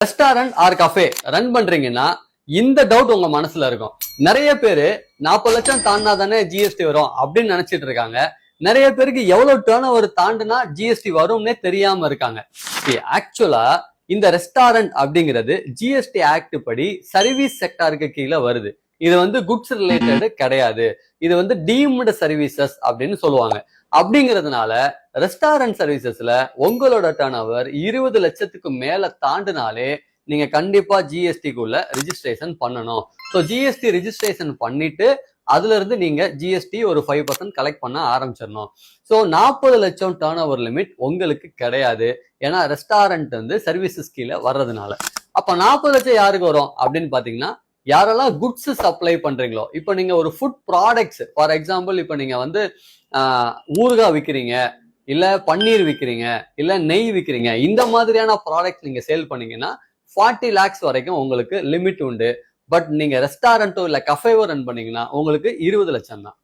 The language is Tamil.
ரெஸ்டாரண்ட் ஆர் கஃபே ரன் பண்றீங்கன்னா இந்த டவுட் உங்க மனசுல இருக்கும். நிறைய பேரு 40 லட்சம் தாண்டா தானே ஜிஎஸ்டி வரும் அப்படின்னு நினைச்சிட்டு இருக்காங்க. நிறைய பேருக்கு எவ்வளவு டேர்ன் ஓவர் தாண்டுனா ஜிஎஸ்டி வரும்னே தெரியாம இருக்காங்க. ஆக்சுவலா இந்த ரெஸ்டாரண்ட் அப்படிங்கிறது ஜிஎஸ்டி ஆக்ட் படி சர்வீஸ் செக்டாருக்கு கீழே வருது. இது வந்து குட்ஸ் ரிலேட்டட் கிடையாது. இது வந்து டீம்டு சர்வீசஸ் அப்படின்னு சொல்லுவாங்க. அப்படிங்கிறதுனால ரெஸ்டாரண்ட் சர்வீசஸ்ல உங்களோட டர்ன் ஓவர் 20 லட்சத்துக்கு மேல தாண்டினாலே நீங்க கண்டிப்பா ஜிஎஸ்டிக்குள்ள ரிஜிஸ்ட்ரேஷன் பண்ணணும். ஸோ ஜிஎஸ்டி ரிஜிஸ்ட்ரேஷன் பண்ணிட்டு அதுல இருந்து நீங்க ஜிஎஸ்டி ஒரு 5% கலெக்ட் பண்ண ஆரம்பிச்சிடணும். ஸோ 40 லட்சம் டர்ன் ஓவர் லிமிட் உங்களுக்கு கிடையாது. ஏன்னா ரெஸ்டாரண்ட் வந்து சர்வீசஸ் கீழே வர்றதுனால. அப்ப 40 லட்சம் யாருக்கு வரும் அப்படின்னு பாத்தீங்கன்னா, யாரெல்லாம் குட்ஸ் சப்ளை பண்றீங்களோ. இப்போ நீங்க ஒரு ஃபுட் ப்ராடக்ட்ஸ், ஃபார் எக்ஸாம்பிள் இப்போ நீங்க வந்து ஊறுகாய் விற்கிறீங்க, இல்ல பன்னீர் விற்கிறீங்க, இல்ல நெய் விற்கிறீங்க, இந்த மாதிரியான ப்ராடக்ட் நீங்க சேல் பண்ணீங்கன்னா 40 lakhs வரைக்கும் உங்களுக்கு லிமிட் உண்டு. பட் நீங்க ரெஸ்டாரண்டோ இல்ல கஃபேவோ ரன் பண்ணீங்கன்னா உங்களுக்கு 20 லட்சம் தான்.